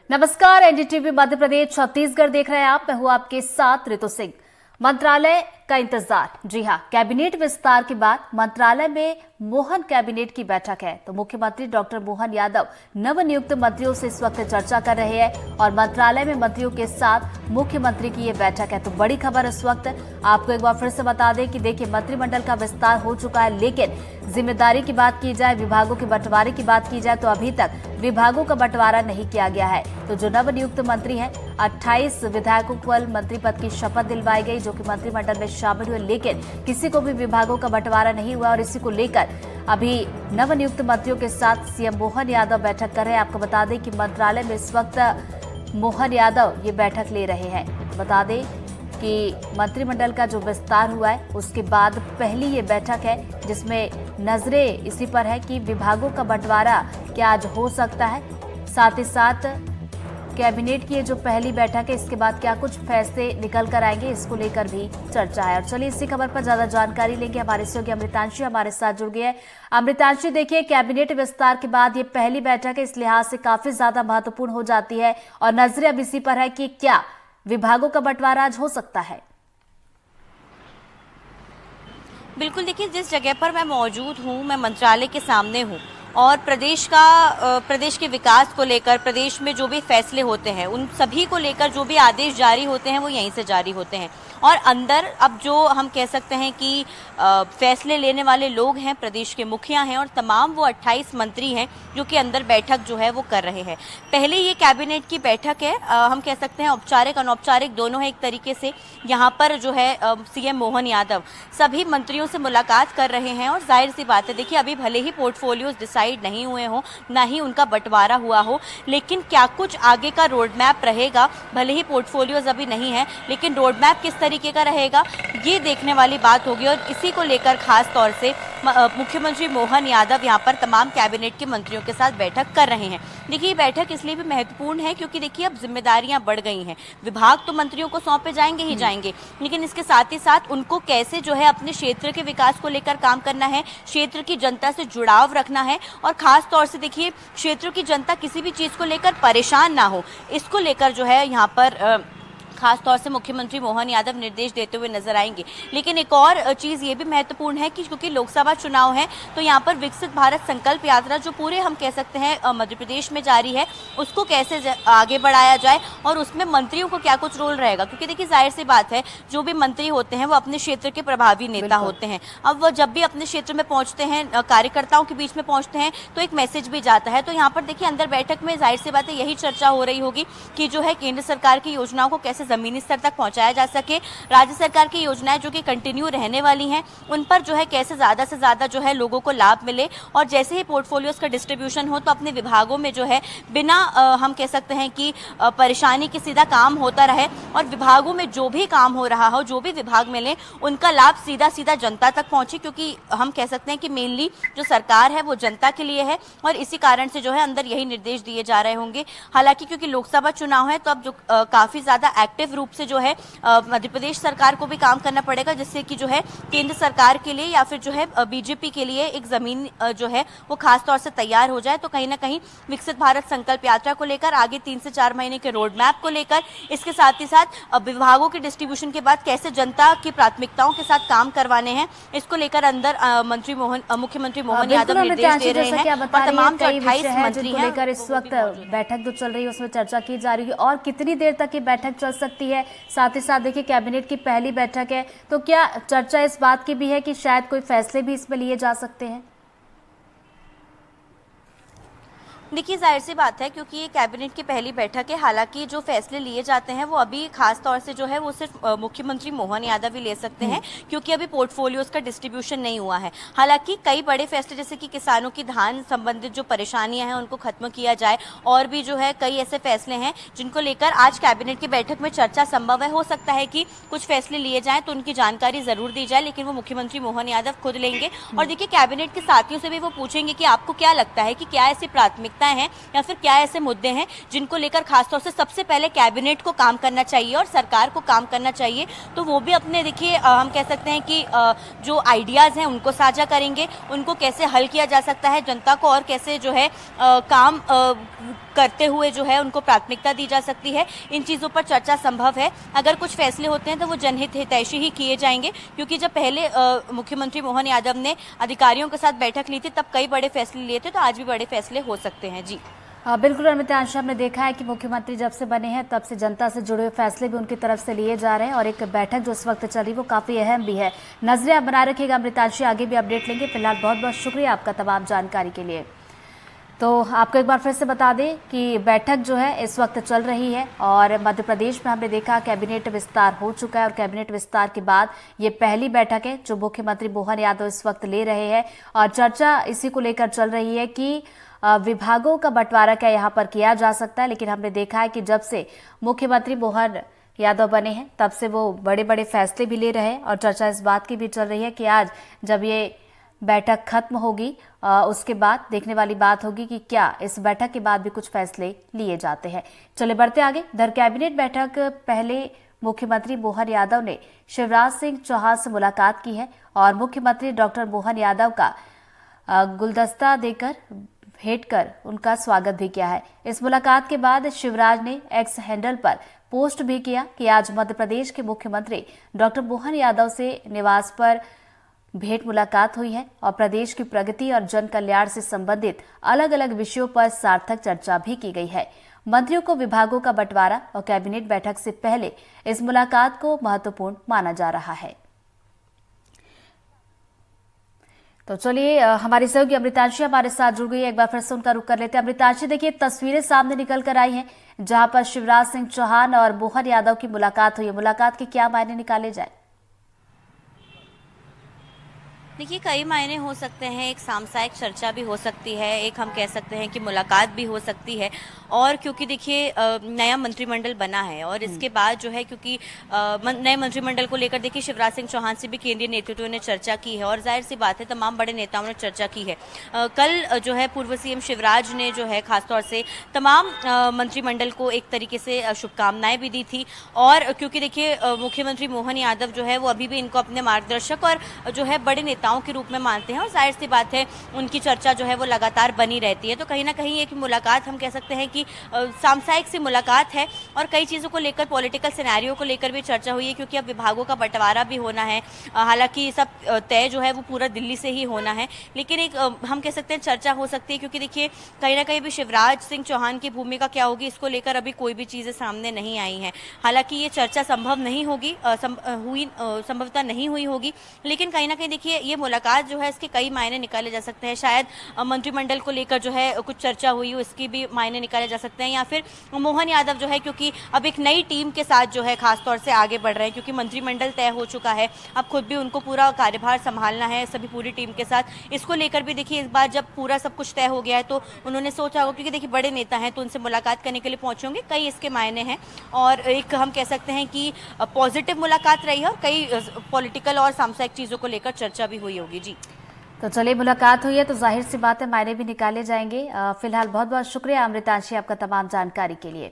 नमस्कार, एनडीटीवी मध्य प्रदेश छत्तीसगढ़ देख रहे हैं आप। मैं हूं आपके साथ ऋतु सिंह। मंत्रालय का इंतजार। जी हां, कैबिनेट विस्तार के बाद मंत्रालय में मोहन कैबिनेट की बैठक है। तो मुख्यमंत्री डॉक्टर मोहन यादव नवनियुक्त मंत्रियों से इस वक्त चर्चा कर रहे हैं और मंत्रालय में मंत्रियों के साथ मुख्यमंत्री की ये बैठक है। तो बड़ी खबर इस वक्त आपको एक बार फिर से बता दें कि देखिए, मंत्रिमंडल का विस्तार हो चुका है, लेकिन जिम्मेदारी की बात की जाए, विभागों के बंटवारे की बात की जाए तो अभी तक विभागों का बंटवारा नहीं किया गया है। तो जो नवनियुक्त मंत्री हैं, 28 विधायकों को मंत्री पद की शपथ दिलवाई गई, जो कि मंत्रिमंडल में शामिल हुए, लेकिन किसी को भी विभागों का बंटवारा नहीं हुआ और इसी को लेकर अभी नवनियुक्त मंत्रियों के साथ सीएम मोहन यादव बैठक कर रहे हैं। आपको बता दें कि मंत्रालय में इस वक्त मोहन यादव ये बैठक ले रहे हैं। बता दें कि मंत्रिमंडल का जो विस्तार हुआ है उसके बाद पहली ये बैठक है, जिसमें नजरें इसी पर है कि विभागों का बंटवारा क्या आज हो सकता है। साथ ही साथ कैबिनेट की ये जो पहली बैठक है, इसके बाद क्या कुछ फैसले निकल कर आएंगे, इसको लेकर भी चर्चा है। और चलिए इसी खबर पर ज्यादा जानकारी लेंगे। हमारे सहयोगी अमृतांशी हमारे साथ जुड़ गए हैं। अमृतांशी, देखिए, कैबिनेट विस्तार के बाद ये पहली बैठक है, इस लिहाज से काफी ज्यादा महत्वपूर्ण हो जाती है और नजरें अब इसी पर है कि क्या विभागों का बंटवारा आज हो सकता है। बिल्कुल, देखिए, जिस जगह पर मैं मौजूद हूँ, मैं मंत्रालय के सामने हूँ और प्रदेश के विकास को लेकर, प्रदेश में जो भी फैसले होते हैं उन सभी को लेकर जो भी आदेश जारी होते हैं वो यहीं से जारी होते हैं। और अंदर अब जो हम कह सकते हैं कि फैसले लेने वाले लोग हैं, प्रदेश के मुखिया हैं और तमाम वो 28 मंत्री हैं जो कि अंदर बैठक जो है वो कर रहे हैं। पहले ये कैबिनेट की बैठक है, हम कह सकते हैं औपचारिक अनौपचारिक दोनों है एक तरीके से। यहाँ पर जो है सीएम मोहन यादव सभी मंत्रियों से मुलाकात कर रहे हैं और जाहिर सी बात है, देखिए, अभी भले ही पोर्टफोलियोज डिसाइड नहीं हुए हों, ना ही उनका बंटवारा हुआ हो, लेकिन क्या कुछ आगे का रोड मैप रहेगा, भले ही पोर्टफोलियोज अभी नहीं है, लेकिन रोड मैप किस तरीके का रहेगा ये देखने वाली बात होगी। और इसी को लेकर खास तौर से मुख्यमंत्री मोहन यादव यहाँ पर तमाम कैबिनेट के मंत्रियों के साथ बैठक कर रहे हैं। देखिए, ये बैठक इसलिए भी महत्वपूर्ण है क्योंकि देखिए, अब जिम्मेदारियां बढ़ गई हैं। विभाग तो मंत्रियों को सौंपे जाएंगे ही जाएंगे, लेकिन इसके साथ ही साथ उनको कैसे जो है अपने क्षेत्र के विकास को लेकर काम करना है, क्षेत्र की जनता से जुड़ाव रखना है और खास तौर से देखिए, क्षेत्र की जनता किसी भी चीज को लेकर परेशान ना हो, इसको लेकर जो है यहाँ पर खास तौर से मुख्यमंत्री मोहन यादव निर्देश देते हुए नजर आएंगे। लेकिन एक और चीज ये भी महत्वपूर्ण है कि क्योंकि लोकसभा चुनाव है, तो यहाँ पर विकसित भारत संकल्प यात्रा जो पूरे हम कह सकते हैं मध्य प्रदेश में जारी है, उसको कैसे आगे बढ़ाया जाए और उसमें मंत्रियों को क्या कुछ रोल रहेगा। क्योंकि देखिए, जाहिर सी बात है, जो भी मंत्री होते हैं वो अपने क्षेत्र के प्रभावी नेता होते हैं। अब वो जब भी अपने क्षेत्र में पहुंचते हैं, कार्यकर्ताओं के बीच में पहुंचते हैं, तो एक मैसेज भी जाता है। तो यहाँ पर देखिए, अंदर बैठक में जाहिर सी बात है यही चर्चा हो रही होगी कि जो है केंद्र सरकार की योजनाओं को कैसे जमीनी स्तर तक पहुंचाया जा सके, राज्य सरकार की योजनाएं जो कि कंटिन्यू रहने वाली हैं उन पर जो है कैसे ज्यादा से ज्यादा जो है लोगों को लाभ मिले और जैसे ही पोर्टफोलियोज का डिस्ट्रीब्यूशन हो तो अपने विभागों में जो है बिना हम कह सकते हैं कि परेशानी के सीधा काम होता रहे और विभागों में जो भी काम हो रहा हो, जो भी विभाग मिले, उनका लाभ सीधा सीधा जनता तक पहुंचे। क्योंकि हम कह सकते हैं कि मेनली जो सरकार है वो जनता के लिए है और इसी कारण से जो है अंदर यही निर्देश दिए जा रहे होंगे। हालांकि क्योंकि लोकसभा चुनाव है, तो अब जो काफी ज्यादा एक्टिव रूप से जो है मध्य प्रदेश सरकार को भी काम करना पड़ेगा, जिससे कि जो है केंद्र सरकार के लिए या फिर जो है बीजेपी के लिए एक जमीन जो है वो खास तौर से तैयार हो जाए। तो कहीं ना कहीं विकसित भारत संकल्प यात्रा को लेकर, आगे 3 से 4 महीने के रोड मैप को लेकर, इसके साथ ही साथ विभागों के डिस्ट्रीब्यूशन के बाद कैसे जनता की प्राथमिकताओं के साथ काम करवाने हैं, इसको लेकर अंदर मुख्यमंत्री मोहन यादव निर्देश दे रहे हैं और तमाम 28 मंत्री हैं लेकर इस वक्त बैठक जो चल रही है उसमें चर्चा की जा रही है। और कितनी देर तक ये बैठक चल सकती है? साथ ही साथ देखिए, कैबिनेट की पहली बैठक है, तो क्या चर्चा इस बात की भी है कि शायद कोई फैसले भी इसमें लिए जा सकते हैं? देखिए, जाहिर सी बात है क्योंकि ये कैबिनेट की पहली बैठक है। हालांकि जो फैसले लिए जाते हैं वो अभी खास तौर से जो है वो सिर्फ मुख्यमंत्री मोहन यादव ही ले सकते हैं क्योंकि अभी पोर्टफोलियोज का डिस्ट्रीब्यूशन नहीं हुआ है। हालांकि कई बड़े फैसले जैसे कि किसानों की धान संबंधित जो परेशानियां हैं उनको खत्म किया जाए और भी जो है कई ऐसे फैसले हैं जिनको लेकर आज कैबिनेट की बैठक में चर्चा संभव है। हो सकता है कि कुछ फैसले लिए जाएं तो उनकी जानकारी जरूर दी जाए, लेकिन वो मुख्यमंत्री मोहन यादव खुद लेंगे। और देखिए, कैबिनेट के साथियों से भी वो पूछेंगे कि आपको क्या लगता है कि क्या ऐसी प्राथमिकता हैं या फिर क्या ऐसे मुद्दे हैं जिनको लेकर खासतौर से सबसे पहले कैबिनेट को काम करना चाहिए और सरकार को काम करना चाहिए। तो वो भी अपने देखिए हम कह सकते हैं कि जो आइडियाज हैं उनको साझा करेंगे, उनको कैसे हल किया जा सकता है, जनता को और कैसे जो है काम करते हुए जो है उनको प्राथमिकता दी जा सकती है। इन चीज़ों पर चर्चा संभव है। अगर कुछ फैसले होते हैं तो वो जनहित हितैषी ही किए जाएंगे, क्योंकि जब पहले मुख्यमंत्री मोहन यादव ने अधिकारियों के साथ बैठक ली थी तब कई बड़े फैसले लिए थे, तो आज भी बड़े फैसले हो सकते हैं। जी बिल्कुल अमितांश, हमने देखा है कि मुख्यमंत्री जब से बने हैं तब से जनता से जुड़े हुए फैसले भी उनकी तरफ से लिए जा रहे हैं और एक बैठक जो इस वक्त चल रही है वो काफी अहम भी है। नजरें आप बनाए रखिएगा अमितांश, आगे भी अपडेट लेंगे। फिलहाल बहुत बहुत शुक्रिया आपका तमाम जानकारी के लिए। तो आपको एक बार फिर से बता दें कि बैठक जो है इस वक्त चल रही है और मध्य प्रदेश में हमने देखा कैबिनेट विस्तार हो चुका है और कैबिनेट विस्तार के बाद ये पहली बैठक है जो मुख्यमंत्री मोहन यादव इस वक्त ले रहे हैं और चर्चा इसी को लेकर चल रही है कि विभागों का बंटवारा क्या यहाँ पर किया जा सकता है। लेकिन हमने देखा है कि जब से मुख्यमंत्री मोहन यादव बने हैं तब से वो बड़े बड़े फैसले भी ले रहे हैं और चर्चा इस बात की भी चल रही है कि आज जब ये बैठक खत्म होगी उसके बाद देखने वाली बात होगी कि क्या इस बैठक के बाद भी कुछ फैसले लिए जाते हैं। चले बढ़ते आगे। इधर कैबिनेट बैठक पहले मुख्यमंत्री मोहन यादव ने शिवराज सिंह चौहान से मुलाकात की है और मुख्यमंत्री डॉक्टर मोहन यादव का गुलदस्ता देकर भेंट कर उनका स्वागत भी किया है। इस मुलाकात के बाद शिवराज ने एक्स हैंडल पर पोस्ट भी किया कि आज मध्य प्रदेश के मुख्यमंत्री डॉक्टर मोहन यादव से निवास पर भेंट मुलाकात हुई है और प्रदेश की प्रगति और जन कल्याण से संबंधित अलग अलग विषयों पर सार्थक चर्चा भी की गई है। मंत्रियों को विभागों का बंटवारा और कैबिनेट बैठक से पहले इस मुलाकात को महत्वपूर्ण माना जा रहा है। तो चलिए हमारी सहयोगी अमृतांशी हमारे साथ जुड़ गई है, एक बार फिर से उनका रुख कर लेते हैं। अमृतांशी, देखिए तस्वीरें सामने निकल कर आई हैं जहां पर शिवराज सिंह चौहान और मोहन यादव की मुलाकात हुई है। मुलाकात के क्या मायने निकाले जाए? देखिए, कई मायने हो सकते हैं। एक सामुदायिक चर्चा भी हो सकती है, एक हम कह सकते हैं कि मुलाकात भी हो सकती है। और क्योंकि देखिए नया मंत्रिमंडल बना है और इसके बाद जो है क्योंकि नए मंत्रिमंडल को लेकर देखिए शिवराज सिंह चौहान से भी केंद्रीय नेतृत्व ने चर्चा की है और जाहिर सी बात है तमाम बड़े नेताओं ने चर्चा की है। कल जो है पूर्व सीएम शिवराज ने जो है खासतौर से तमाम मंत्रिमंडल को एक तरीके से शुभकामनाएं भी दी थी। और क्योंकि देखिए मुख्यमंत्री मोहन यादव जो है वो अभी भी इनको अपने मार्गदर्शक और जो है बड़े नेताओं के रूप में मानते हैं और जाहिर सी बात है उनकी चर्चा जो है वो लगातार बनी रहती है। तो कहीं ना कहीं एक मुलाकात हम कह सकते हैं कि सामुदायिक सी मुलाकात है और कई चीज़ों को लेकर पॉलिटिकल सिनेरियो को लेकर भी चर्चा हुई है, क्योंकि अब विभागों का बंटवारा भी होना है। हालांकि सब तय जो है वो पूरा दिल्ली से ही होना है, लेकिन एक हम कह सकते हैं चर्चा हो सकती है, क्योंकि देखिए कहीं ना कहीं भी शिवराज सिंह चौहान की भूमिका क्या होगी इसको लेकर अभी कोई भी चीज़ें सामने नहीं आई हैं। हालांकि ये चर्चा संभव नहीं होगी, संभवतः नहीं हुई होगी, लेकिन कहीं ना कहीं देखिए ये मुलाकात जो है इसके कई मायने निकाले जा सकते हैं। शायद मंत्रिमंडल को लेकर जो है कुछ चर्चा हुई हो इसकी भी मायने निकाले जा सकते हैं, या फिर मोहन यादव जो है क्योंकि अब एक नई टीम के साथ जो है खासतौर से आगे बढ़ रहे हैं, क्योंकि मंत्रिमंडल तय हो चुका है, अब खुद भी उनको पूरा कार्यभार संभालना है सभी पूरी टीम के साथ। इसको लेकर भी देखिए इस बार जब पूरा सब कुछ तय हो गया है तो उन्होंने सोचा होगा, क्योंकि देखिए बड़े नेता हैं तो उनसे मुलाकात करने के लिए पहुंचे होंगे, कई इसके मायने हैं। और एक हम कह सकते हैं कि पॉजिटिव मुलाकात रही है और कई पॉलिटिकल और सामुदायिक चीज़ों को लेकर चर्चा भी हुई होगी। जी तो चलिए मुलाकात हुई है तो जाहिर सी बात है मायने भी निकाले जाएंगे। फिलहाल बहुत बहुत शुक्रिया अमृतांशी आपका तमाम जानकारी के लिए।